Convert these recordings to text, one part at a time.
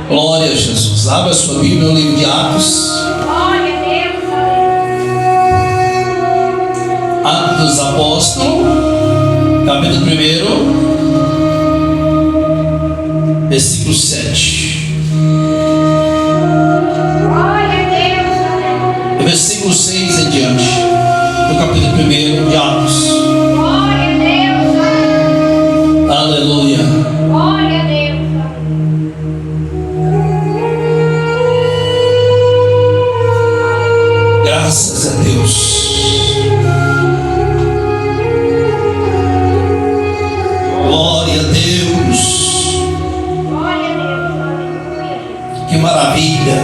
Glória a Jesus. Abra sua Bíblia no livro de Atos. Glória a Deus. Atos dos Apóstolos, capítulo 1, versículo 7. Glória a Deus. Do versículo 6 em diante, do capítulo 1 de Atos. Glória a Deus. Aleluia. Glória a Deus. Graças a Deus. Glória a Deus. Glória a Deus. Aleluia. Que maravilha.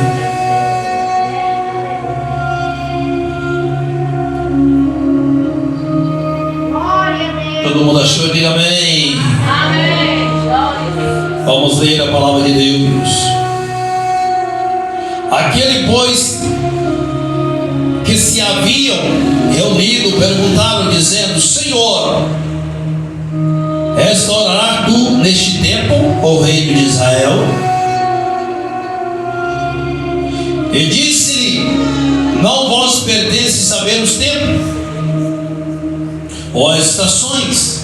Glória a Deus. Todo mundo achou? Diga amém. Amém. Glória a Deus. Vamos ler a palavra de Deus. Aquele, pois, que se haviam reunido perguntaram, dizendo: Senhor, restaurarás tu neste tempo o reino de Israel? E disse-lhe: Não vos pertence saber os tempos ou as estações,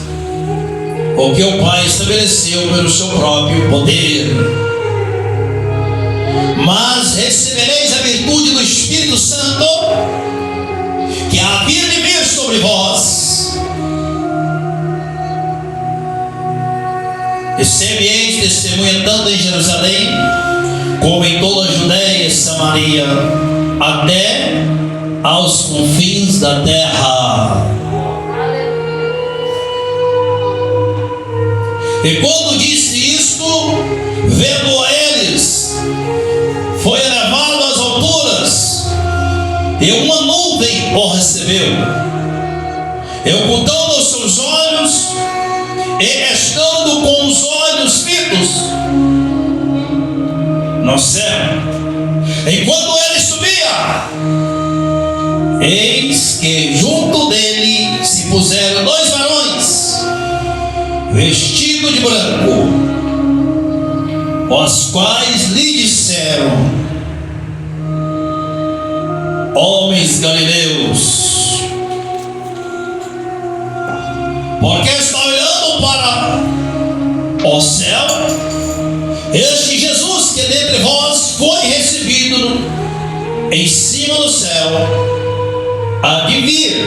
o que o Pai estabeleceu pelo seu próprio poder. Mas recebereis a virtude do Espírito Santo, que havia de vir sobre vós, e sereis testemunha tanto em Jerusalém, como em toda a Judéia e Samaria, até aos confins da terra. E quando disse isto, vendo a eles, foi elevado às alturas, e uma nuvem o recebeu, e ocultando os seus olhos, e estando com os olhos fitos no céu, enquanto ele subia, eis que junto dele se puseram dois varões, vestidos de branco, os quais lhe disseram: Homens galileus, porque está olhando para o céu? Este Jesus que dentre vós foi recebido em cima do céu, há de vir,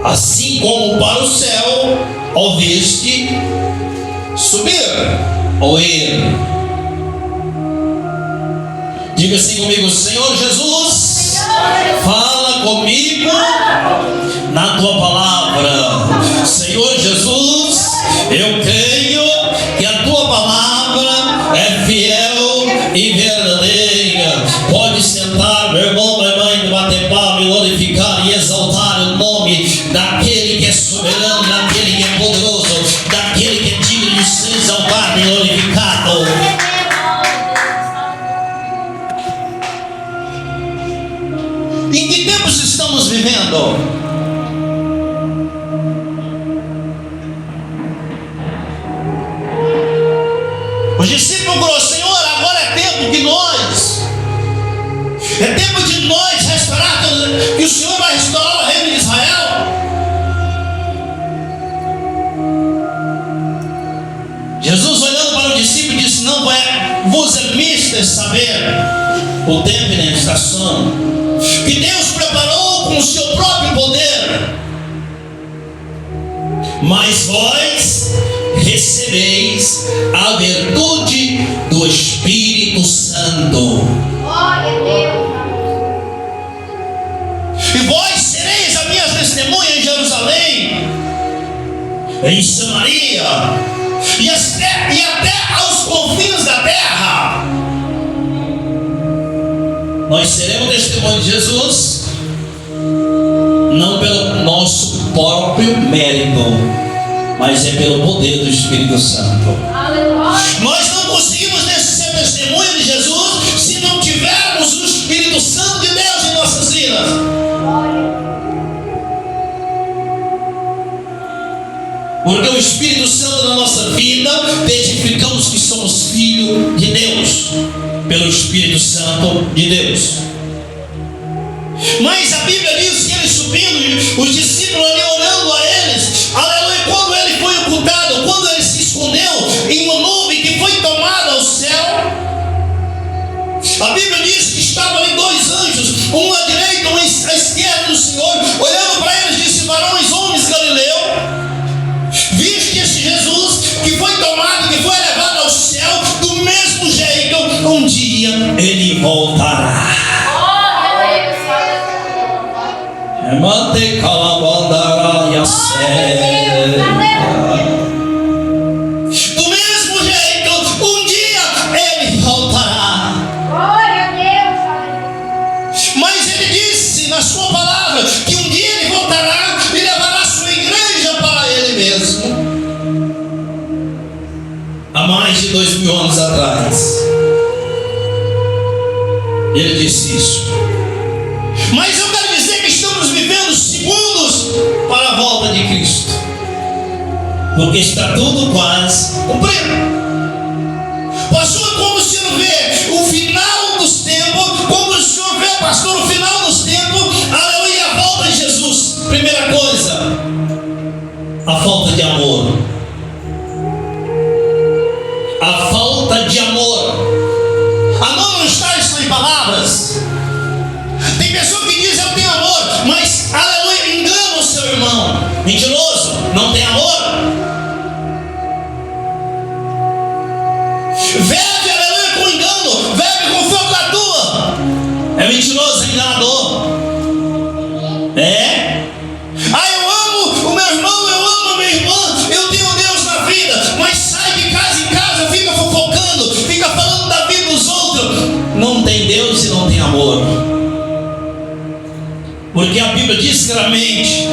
assim como para o céu o viste subir ou ir. Diga assim comigo: Senhor Jesus, fala comigo na tua palavra. Senhor Jesus, eu creio que a tua palavra é fiel e verdadeira. Pode sentar, meu irmão, minha mãe, bater palma e glorificar e exaltar o nome daquele que é soberano, daquele que é poderoso, daquele que é digno de ser exaltado e glorificado. Em que tempos estamos vivendo? Os discípulos falaram: Senhor, agora é tempo de nós, é tempo de nós restaurar, que o Senhor vai restaurar o reino de Israel. Jesus, olhando para o discípulo, disse: Não vos é mister saber o tempo e a estação que Deus preparou com o seu próprio poder, mas vós recebeis a virtude do Espírito Santo. Glória a Deus. E vós sereis as minhas testemunhas em Jerusalém, em Samaria e até aos confins da terra. Nós seremos testemunhas de Jesus, não pelo nosso próprio mérito, mas é pelo poder do Espírito Santo. Aleluia. Nós não conseguimos ser testemunha de Jesus se não tivermos o Espírito Santo de Deus em nossas vidas. Porque o Espírito Santo na nossa vida, testificamos que somos filhos pelo Espírito Santo de Deus. Mas a Bíblia diz que ele subindo, os discípulos ali orando a eles, aleluia, quando ele foi ocultado, quando ele se escondeu em uma nuvem que foi tomada ao céu, a Bíblia diz que estavam ali dois anjos, um à direita, um à esquerda do Senhor, olhando para eles, disse: varões, homens Galileu, viste este Jesus que foi tomado, que foi levado ao céu, do mesmo jeito, um dia ele voltará. Mante calabandara e a do mesmo jeito, um dia ele voltará. Glória a Deus. Mas ele disse na sua palavra que um dia ele voltará e levará a sua igreja para ele mesmo. Há mais de 2000 anos atrás, ele disse isso. Mas eu quero dizer que estamos vivendo segundos para a volta de Cristo, porque está tudo quase cumprido. Pastor, como o senhor vê o final dos tempos? Como o senhor vê, pastor, o final dos tempos? Aleluia, a volta de Jesus. Primeira coisa, a falta de amor. A falta de amor. Amor não está isso em palavras. Tem pessoa que diz: eu tenho amor, mas, aleluia, engana o seu irmão. Mentiroso, não tem amor. Bebe, aleluia, com engano, bebe com falcatrua. É mentiroso, enganador. É. Ah, eu amo o meu irmão, eu amo a minha irmã, eu tenho Deus na vida, mas sai de casa em casa, fica fofocando, fica falando da vida dos outros. Não tem Deus e não tem amor. Porque a Bíblia diz claramente,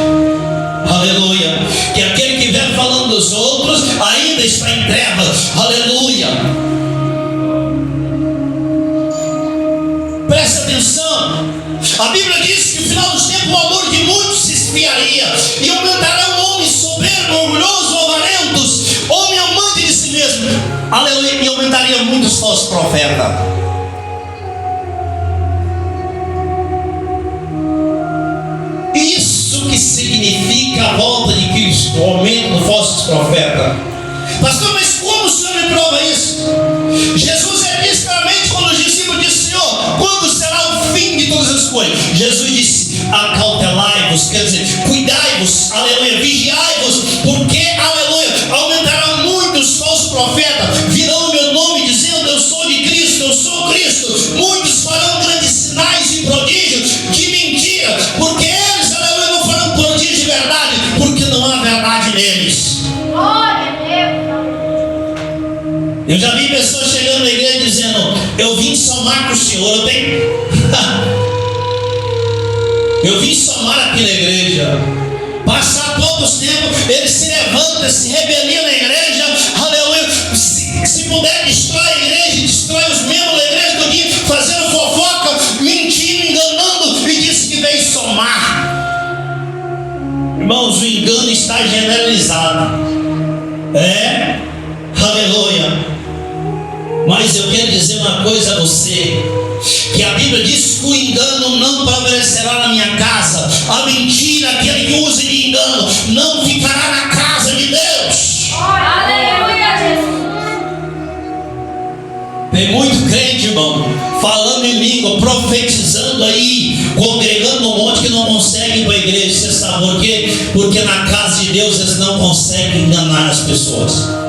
aleluia, que aquele que vive falando dos outros ainda está em trevas. Aleluia. Presta atenção. A Bíblia diz que no final dos tempos o amor de muitos se esfriaria e aumentarão homens soberbos, orgulhosos, avarentos, homem amante de si mesmo. Aleluia. E aumentaria muitos falsos profetas. Isso que significa a volta de Cristo, o aumento dos falsos profetas. Pastor, mas como o senhor me prova isso? Jesus disse claramente quando os discípulos disseram: Senhor, quando será o fim de todas as coisas? Jesus disse: acautelai-vos, quer dizer, cuidai-vos, aleluia, vigiai-vos, porque, aleluia, aumentarão muitos falsos profetas, virão o meu nome dizendo: eu sou de Cristo, eu sou Cristo. Muitos farão grandes sinais e prodígios de mentira, porque eles, aleluia, não farão prodígios de verdade, porque não há verdade neles. Glória a Deus. Eu já vi pessoas chegando na igreja dizendo: eu vim somar com o Senhor, eu tenho. Eu vim somar aqui na igreja. Passar poucos tempos, ele se levanta, se rebelia na igreja, aleluia. Se puder, destrói a igreja, destrói os membros da igreja do dia, fazendo fofoca, mentindo, enganando, e disse que veio somar. Irmãos, o engano está generalizado. É, aleluia. Mas eu quero dizer uma coisa a você, que a Bíblia diz que o engano não prevalecerá na minha casa. A mentira, aquele que usa de engano, não ficará na casa de Deus. Aleluia, Jesus. Tem muito crente, irmão, falando em língua, profetizando aí, congregando um monte que não consegue ir para a igreja. Você sabe por quê? Porque na casa de Deus eles não conseguem enganar as pessoas.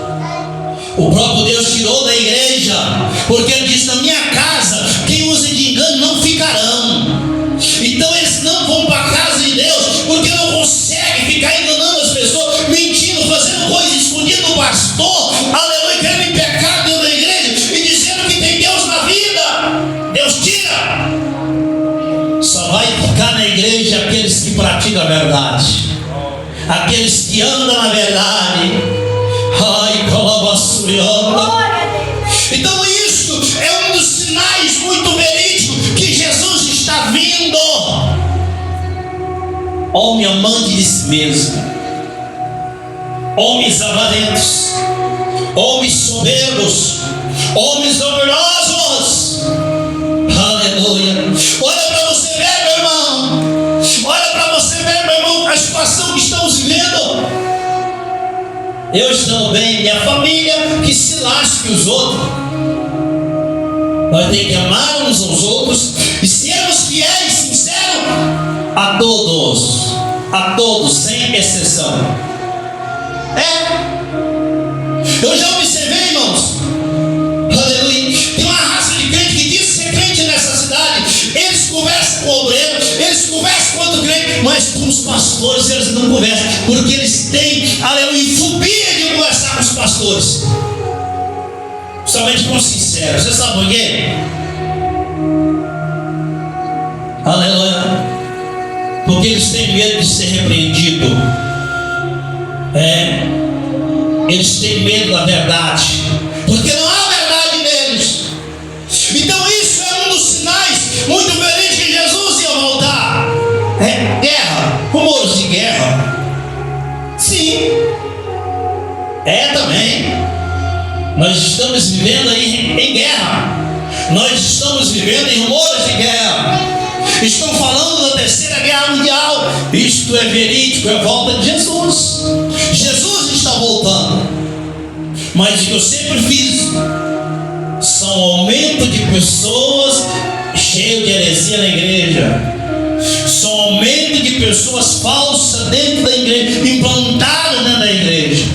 O próprio Deus tirou da igreja, porque ele disse: na minha casa, quem usa de engano não ficarão. Então eles não vão para a casa de Deus, porque não conseguem ficar enganando as pessoas, mentindo, fazendo coisas escondidas do pastor, aleluia, querendo em pecado dentro da igreja, e dizendo que tem Deus na vida. Deus tira. Só vai ficar na igreja aqueles que praticam a verdade, aqueles que andam na verdade. Ai, colabaçurianda. Então isso é um dos sinais muito verídicos que Jesus está vindo. Homem amante de si mesmo, homens avarentos, homens soberbos, homens orgulhosos. eu estando bem, minha família, que se lasque os outros. Nós temos que amar uns aos outros e sermos fiéis, sinceros a todos, sem exceção. Eu já observei, irmãos, aleluia, tem uma raça de crente que diz ser crente nessa cidade. Eles conversam com o obreiro, eles conversam com outro crente, mas com os pastores eles não conversam, porque eles têm, aleluia, fobia de conversar com os pastores. Somente com sinceros. Você sabe por quê? Aleluia. Porque eles têm medo de ser repreendido. Eles têm medo da verdade, porque não há verdade neles. Então isso é um dos sinais muito verídicos que Jesus ia voltar. Guerra, rumores de guerra. Sim, também. Nós estamos vivendo aí em guerra. Nós estamos vivendo em rumores de guerra. Estão falando da terceira guerra mundial. Isto é verídico, é a volta de Jesus. Jesus está voltando. Mas o que eu sempre fiz são aumento de pessoas cheias de heresia na igreja. São aumento de pessoas falsas dentro da igreja, implantadas dentro da igreja.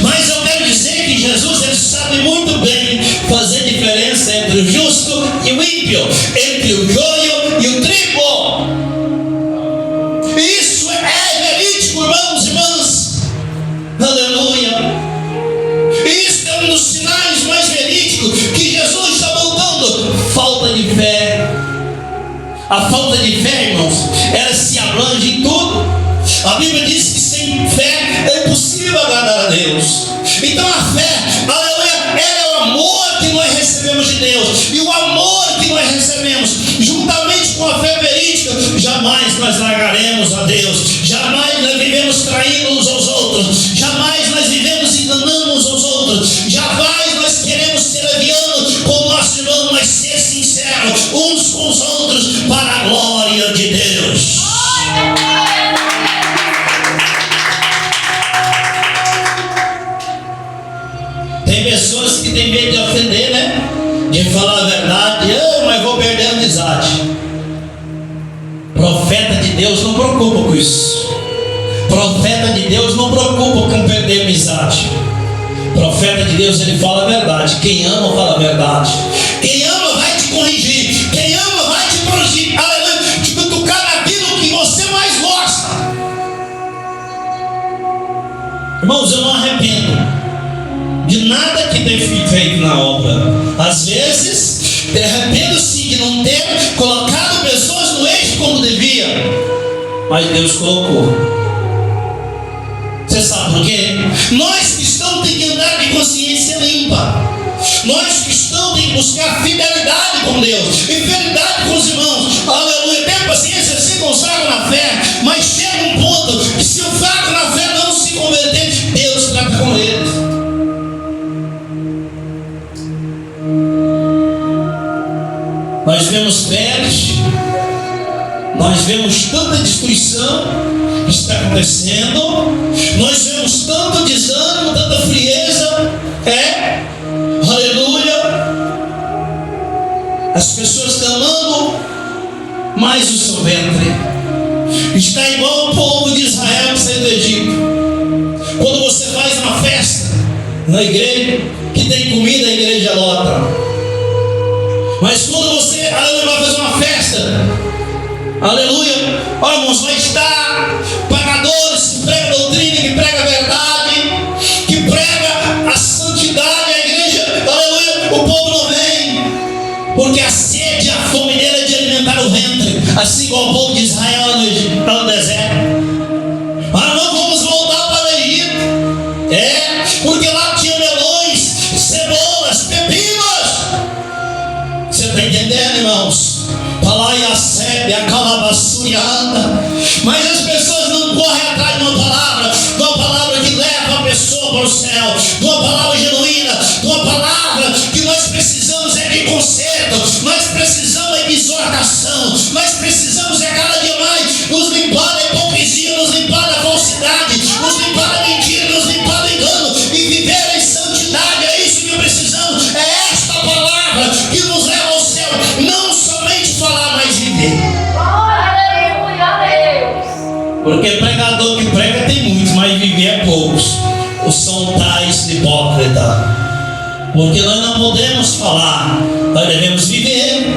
Mas eu quero dizer que Jesus, ele sabe muito bem fazer diferença entre o justo e o ímpio, entre o joio e o trigo. Isso é verídico, irmãos e irmãs. Aleluia. Isso é um dos sinais mais verídicos que Jesus está voltando. Falta de fé. A falta de fé, irmãos, ela se abrange em tudo. A Bíblia diz que sem fé é impossível agradar a Deus. Então a fé, aleluia, ela é o amor que nós recebemos de Deus. E o amor que nós recebemos, juntamente com a fé verídica, jamais nós largaremos a Deus. Jamais nós vivemos traindo uns aos outros. Jamais nós vivemos enganando uns aos outros. Jamais nós queremos ser levianos com o nosso irmão, mas ser sinceros uns com os outros para a glória de Deus. Tem pessoas que têm medo de ofender, né? De falar a verdade. Mas vou perder a amizade. Profeta de Deus não preocupa com isso. Profeta de Deus não preocupa com perder a amizade. Profeta de Deus, ele fala a verdade. Quem ama, fala a verdade. Quem ama vai te corrigir. Quem ama vai te corrigir. Aleluia. Te cutucar naquilo que você mais gosta. Irmãos, eu não arrependo de nada que tenha feito na obra. Às vezes, me arrependo sim de não ter colocado pessoas no eixo como devia. Mas Deus colocou. Você sabe por quê? Nós cristãos temos que andar de consciência limpa. Nós cristãos temos que buscar fidelidade com Deus e fidelidade com os irmãos. Aleluia. Tem paciência, se consagra na fé. Mas chega um ponto que se o fraco na fé não se converter, Deus trata com ele. Nós vemos peste, nós vemos tanta destruição que está acontecendo, nós vemos tanto desânimo, tanta frieza, aleluia. As pessoas estão amando mais o seu ventre, está igual o povo de Israel que saiu do Egito. Quando você faz uma festa na igreja, que tem comida, a igreja lota. Mas quando você, aleluia, vai fazer uma festa, aleluia, olha, irmãos, vai estar pregadores que pregam a doutrina, que pregam a verdade, que pregam a santidade, a igreja, aleluia, o povo não vem, porque a sede, a fome dele é de alimentar o ventre, assim como o povo de Israel no deserto. Mas não vamos voltar para o Egito, porque lá tinha melões, cebolas, pepinos. Você está entendendo, irmãos? Palaia sebe, a calabaçuriana. Mas as pessoas não correm atrás de uma palavra que leva a pessoa para o céu, de uma palavra genuína, de uma palavra que nós precisamos de conserto, nós precisamos de exortação, nós precisamos cada dia mais nos limpar da hipocrisia, nos limpar da falsidade, nos limpar da mentira, nos limpar do engano. Porque pregador que prega tem muitos, mas viver é poucos. São tais hipócritas. Porque nós não podemos falar, nós devemos viver.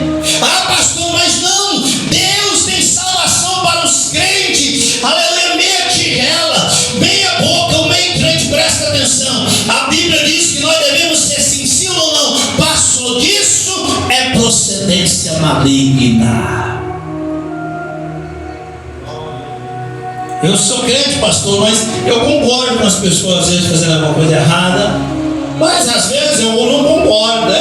Ah, pastor, mas não, Deus tem salvação para os crentes. Aleluia, meia tigela, meia boca, o meio crente, presta atenção. A Bíblia diz que nós devemos ser sim, sim ou não. Passou disso, é procedência maligna. Eu sou crente, pastor, mas eu concordo com as pessoas às vezes fazendo alguma coisa errada. Mas às vezes eu não concordo.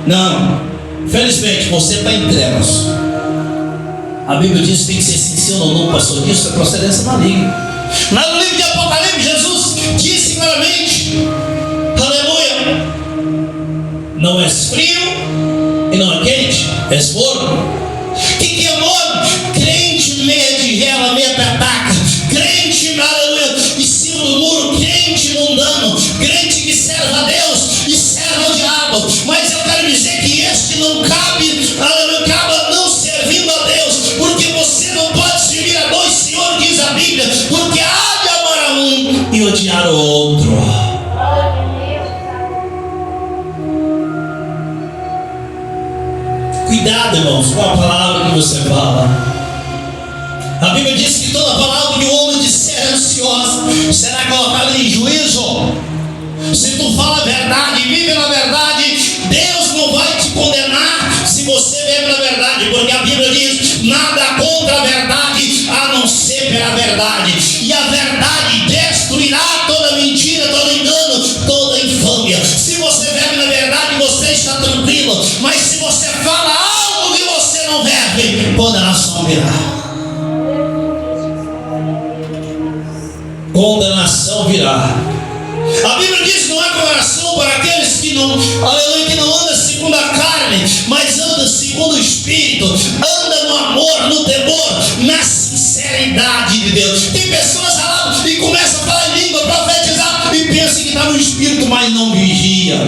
Não. Felizmente você está em trevas. A Bíblia diz que tem que ser sincero ou não, pastor. Isso é procedência maligna. No livro de Apocalipse, Jesus disse claramente: aleluia, não és frio e não é quente, és forno. Que é morno? Crente meia tigela, meia petaca. Crente, aleluia, em cima do muro. Crente mundano. Crente que serve a Deus e serve ao diabo. Mas eu quero dizer que este não cabe, aleluia, acaba não servindo a Deus. Porque você não pode servir a dois senhores, diz a Bíblia. Porque há de amar a um e odiar o outro. Cuidado, irmãos, com a palavra que você fala. A Bíblia diz que toda palavra que o homem disser é ansiosa será colocada em juízo. Se tu fala a verdade e vive na verdade, Deus não vai te condenar se você vive na verdade. Porque a Bíblia diz: nada contra a verdade, a não ser pela verdade. E a verdade destruirá toda mentira, todo engano, toda infâmia. Se você vive na verdade, você está tranquilo. Mas se você fala algo que você não deve, condenação virá. Condenação virá. A Bíblia diz que não há condenação para aqueles que não, aleluia, que não andam segundo a carne, mas andam segundo o Espírito, andam no amor, no temor, na sinceridade de Deus. Tem pessoas lá e começam a falar em língua, profetizar e pensam que está no Espírito, mas não vigia.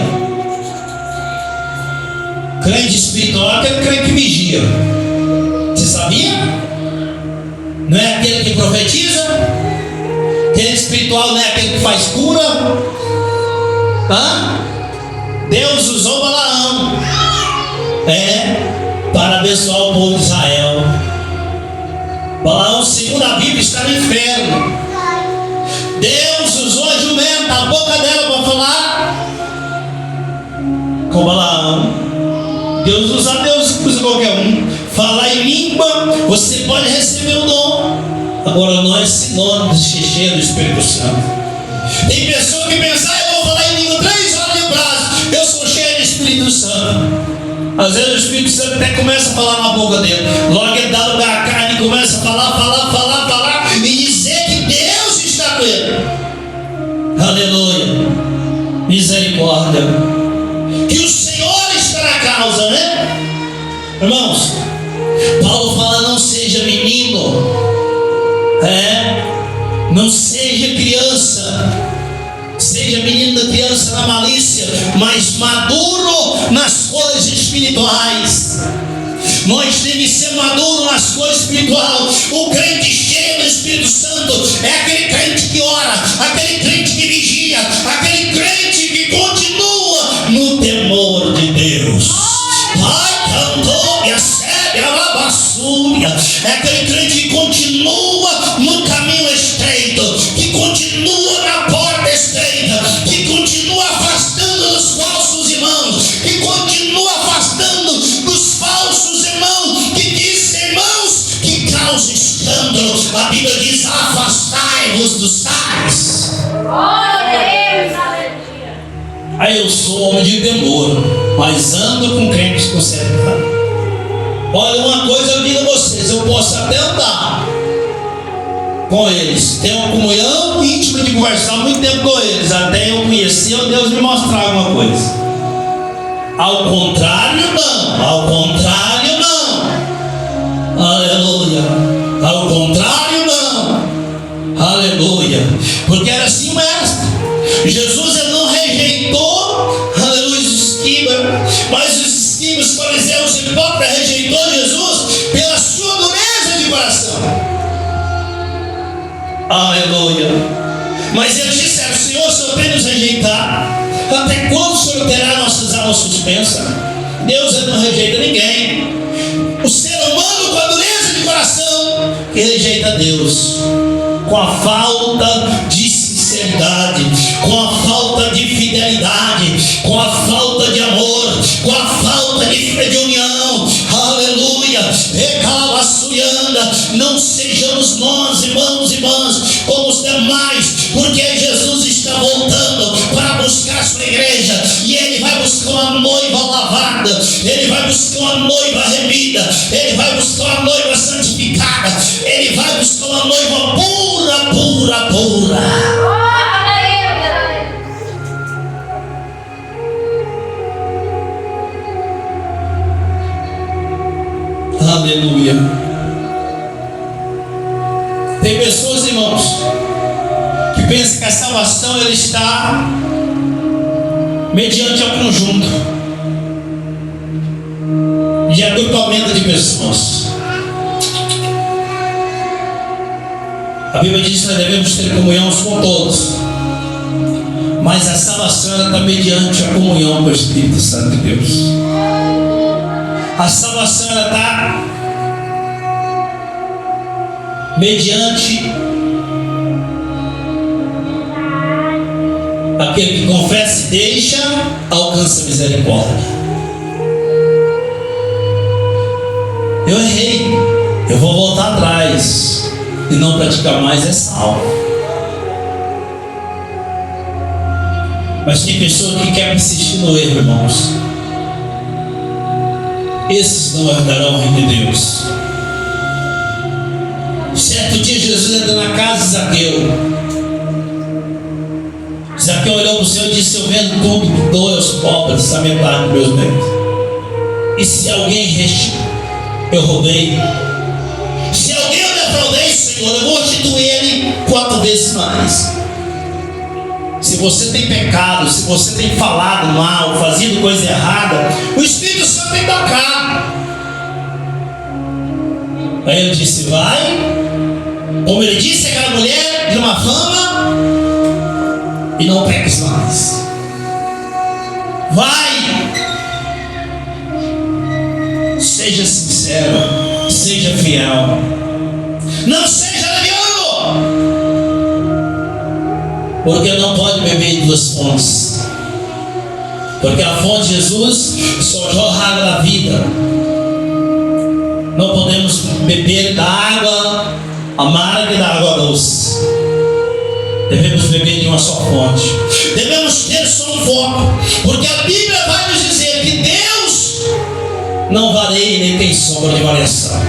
Crente espiritual é aquele crente que vigia. Você sabia? Não é aquele que profetiza? Crente espiritual não é aquele que faz cura? Deus usou Balaão para abençoar o povo de Israel. Balaão, segundo a Bíblia, está no inferno. Deus usou a jumenta, a boca dela, para falar com Balaão. Deus usa qualquer um. Falar em língua, você pode receber o dom. Agora não é sinônimo de cheio do Espírito Santo. Tem pessoa que pensa: eu vou falar em língua 3 horas de prazo, eu sou cheio do Espírito Santo. Às vezes o Espírito Santo até começa a falar na boca dele. Logo ele dá lugar à carne e começa a falar e dizer que Deus está com ele. Aleluia. Misericórdia. Que o Senhor está na causa, né? Irmãos, Paulo fala: não seja menino. Não seja criança, seja menino da criança na malícia, mas maduro nas coisas espirituais. Nós temos que ser maduros nas coisas espirituais. O crente cheio do Espírito Santo é aquele crente que ora, aquele crente que vigia, aquele crente que continua no temor de Deus. Pai, cantou, minha sede, a bassúria. É aquele crente que continua no caminho estreito, que continua na porta estreita, que continua afastando dos falsos irmãos, que continua afastando dos falsos irmãos, que diz irmãos que causam escândalo. A Bíblia diz: afastai-vos dos tais. Aí eu sou homem de temor, mas ando com crentes conservados. Olha, uma coisa eu digo a vocês: eu posso até andar com eles, ter uma comunhão íntima de conversar muito tempo com eles, até eu conhecer ou Deus me mostrar alguma coisa. Ao contrário, não. Ao contrário, não. Aleluia. Ao contrário, não. Aleluia. Porque era assim o mestre. Jesus, ele não rejeitou, aleluia, os escribas, mas os escribas, os fariseus, os hipócritas rejeitou Jesus pela sua dureza de coração. Senhor terá nossas almas suspensas. Deus não rejeita ninguém. O ser humano, com a dureza de coração, que rejeita Deus, com a falta de sinceridade, com a falta de fidelidade, com a falta de amor, com a falta de união. Aleluia. Não sejamos nós, irmãos e irmãs, como os demais, porque Jesus está voltando para buscar sua igreja, e Ele vai buscar uma noiva lavada, Ele vai buscar uma noiva remida, Ele vai buscar uma noiva santificada, Ele vai buscar uma noiva pura, pura, pura. Aleluia. Tem pessoas, irmãos, que pensam que a salvação ela está mediante ao conjunto de agrupamento de pessoas. A Bíblia diz que nós devemos ter comunhão uns com todos, mas a salvação ela está mediante a comunhão com o Espírito Santo de Deus. A salvação ela está mediante aquele que confessa e deixa, alcança a misericórdia. Eu errei, eu vou voltar atrás e não praticar mais, é salvo. Mas tem pessoas que querem persistir no erro, irmãos. Esses não herdarão o reino de Deus. Certo dia Jesus entra na casa de Zaqueu. Zaqueu olhou para o Senhor e disse: eu vendo tudo, dou aos pobres a metade dos meus bens. E se alguém eu roubei, se alguém eu defraudei, Senhor, eu vou restituir ele 4 vezes mais. Se você tem pecado, se você tem falado mal, fazido coisa errada, o Espírito Santo tem tocado. Aí ele disse: vai, como ele disse àquela mulher de uma fama, e não peques mais. Vai, seja sincero, seja fiel, não seja leviano, porque não pode beber em 2 fontes, porque a fonte de Jesus só jorra água da vida. Não podemos beber da água amarga e da água doce. Devemos beber de uma só fonte. Devemos ter só um foco, porque a Bíblia vai nos dizer que Deus não varia nem tem sombra de variação.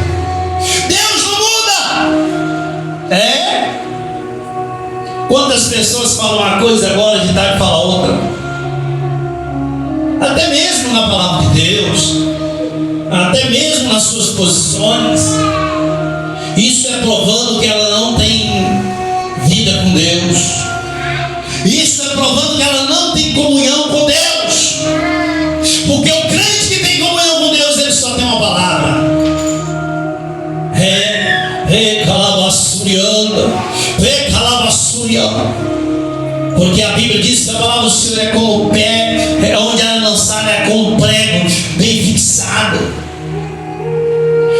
Deus não muda. Quantas pessoas falam uma coisa agora, de tarde falam outra. Até mesmo na palavra de Deus, até mesmo nas suas posições. Isso é provando que ela não tem vida com Deus. Isso é provando que ela não tem comunhão com Deus. Porque o crente que tem comunhão com Deus, ele só tem uma palavra: porque a Bíblia diz que a palavra do Senhor é como o pé, onde ela é lançada é como um prego bem fixado.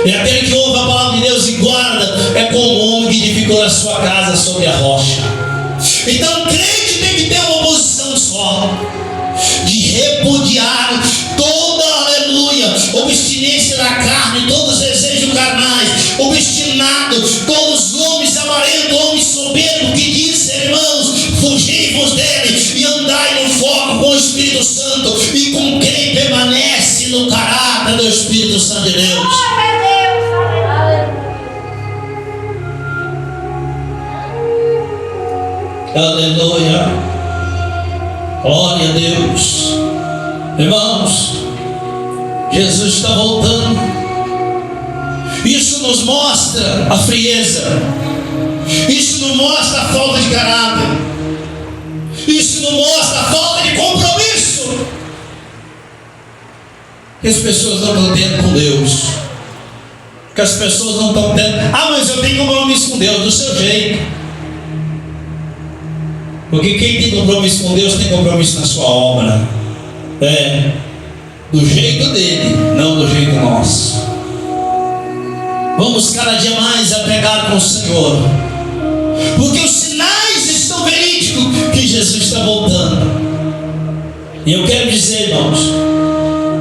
E aquele que ouve a palavra de Deus e guarda é como um homem que edificou a sua casa sobre a rocha. Então o crente tem que ter uma posição só, de repudiar toda, aleluia, obstinência da carne, todos os desejos carnais, obstinado, todos os homens avarentos, homens soberbos, que dizem: irmãos, fugivos dele e andai no foco com o Espírito Santo, e com quem permanece no caráter do Espírito Santo de Deus. Aleluia, glória a Deus. Irmãos, Jesus está voltando. Isso nos mostra a frieza, isso nos mostra a falta de caráter, isso nos mostra a falta de compromisso que as pessoas não estão tendo com Deus. Que as pessoas não estão tendo. Mas eu tenho compromisso com Deus, do seu jeito. Porque quem tem compromisso com Deus tem compromisso na sua obra. do jeito dele, não do jeito nosso. Vamos cada dia mais apegar com o Senhor, porque os sinais estão verídicos que Jesus está voltando. E eu quero dizer, irmãos,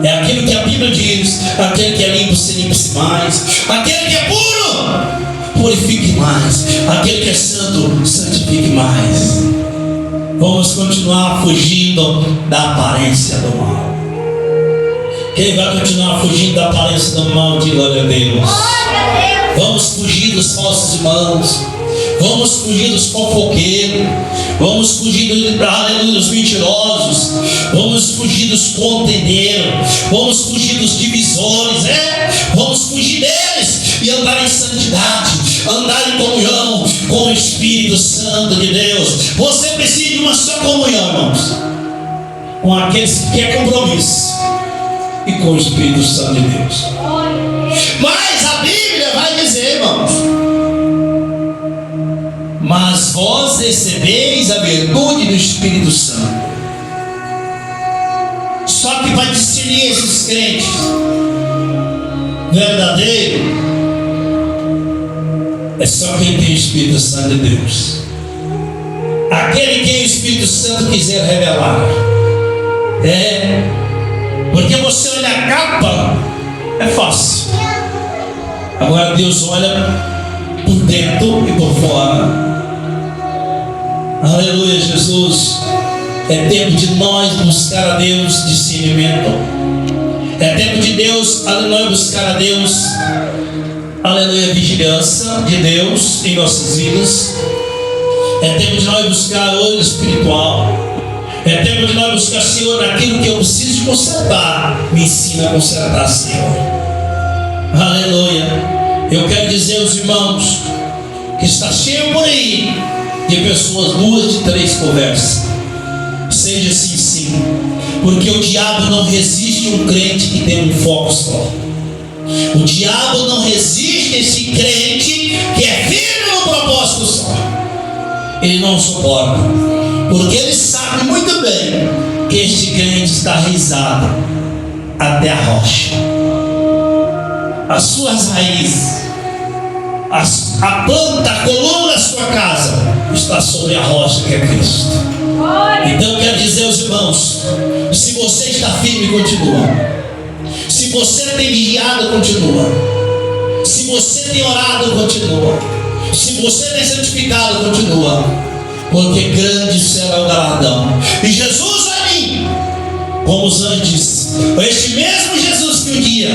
é aquilo que a Bíblia diz: aquele que é limpo, se limpe-se mais; aquele que é puro, purifique mais; aquele que é santo, santifique mais. Vamos continuar fugindo da aparência do mal. Quem vai continuar fugindo da aparência do mal, diga glória a Deus. Vamos fugir dos falsos irmãos. Vamos fugir dos fofoqueiros. Vamos fugir dos mentirosos. Vamos fugir dos contendeiros. Vamos fugir dos divisores. Vamos fugir deles e andar em santidade, andar em comunhão com o Espírito Santo de Deus. Você precisa de uma só comunhão, irmãos, com aqueles que querem compromisso e com o Espírito Santo de Deus. Mas a Bíblia vai dizer, irmãos: mas vós recebeis a virtude do Espírito Santo. Só que para discernir esses crentes verdadeiros, é só quem tem o Espírito Santo de Deus. Aquele que o Espírito Santo quiser revelar. Porque você olha a capa, é fácil. Agora Deus olha por dentro e por fora. Aleluia, Jesus. É tempo de nós buscar a Deus discernimento. É tempo de Deus, aleluia, buscar a Deus, aleluia, vigilância de Deus em nossas vidas. É tempo de nós buscar olho espiritual. É tempo de nós buscar, Senhor, naquilo que eu preciso de consertar. Me ensina a consertar, Senhor. Aleluia. Eu quero dizer aos irmãos que está cheio por aí de pessoas, 2 de 3 conversas. Seja assim, sim, porque o diabo não resiste um crente que tem um foco só. O diabo não resiste esse crente que é firme no propósito só. Ele não suporta, porque ele sabe muito bem que este crente está risado até a rocha. As suas raízes, a planta, a coluna da sua casa está sobre a rocha que é Cristo. Então eu quero dizer aos irmãos: se você está firme, continua. Se você tem vigiado, continua. Se você tem orado, continua. Se você tem santificado, continua. Porque grande será o galardão. E Jesus vai vir, como os anjos disseram. Este mesmo Jesus que um dia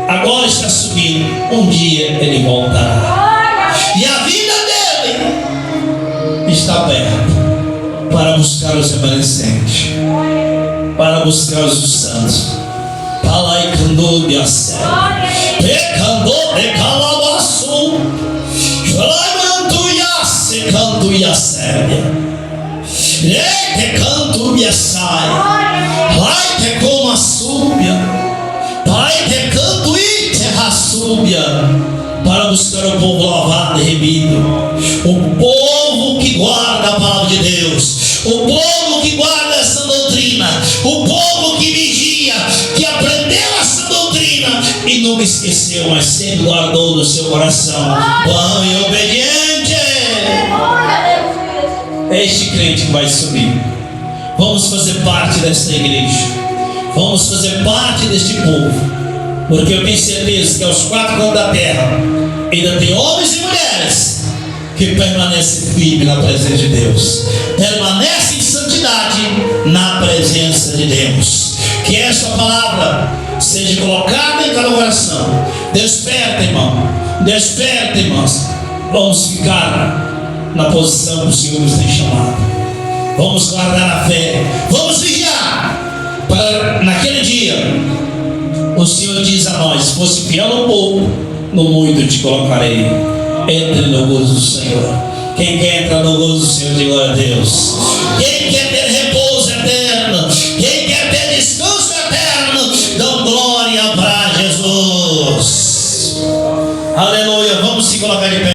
agora está subindo, um dia ele voltará. E a vida dele está perto para buscar os remanescentes, para buscar os santos. Palai candou de acé, pecandou de calabaçu, chorando e canto e acéria, te canto e assai, lai te coma súbia, pai te canto e terra súbia, para buscar o povo lavado e remido, o povo que guarda a palavra de Deus, o povo que guarda essa doutrina, o povo que vigia, que aprendeu essa doutrina e nunca esqueceu, mas sempre guardou no seu coração. Bom e obediente. Este crente vai subir. Vamos fazer parte desta igreja. Vamos fazer parte deste povo. Porque eu tenho certeza que aos 4 cantos da terra ainda tem homens e mulheres que permanecem firmes na presença de Deus, permanecem em santidade na presença de Deus. Que esta palavra seja colocada em cada coração. Desperta, irmão. Desperta, irmãos. Vamos ficar na posição que o Senhor nos tem chamado. Vamos guardar a fé. Vamos vigiar para naquele dia o Senhor diz a nós: se fosse fiel no pouco, no muito te colocarei. Entre no gozo do Senhor. Quem quer entrar no gozo do Senhor, diga glória a Deus. Quem quer ter repouso eterno, quem quer ter descanso eterno, dão glória para Jesus. Aleluia. Vamos se colocar de pé.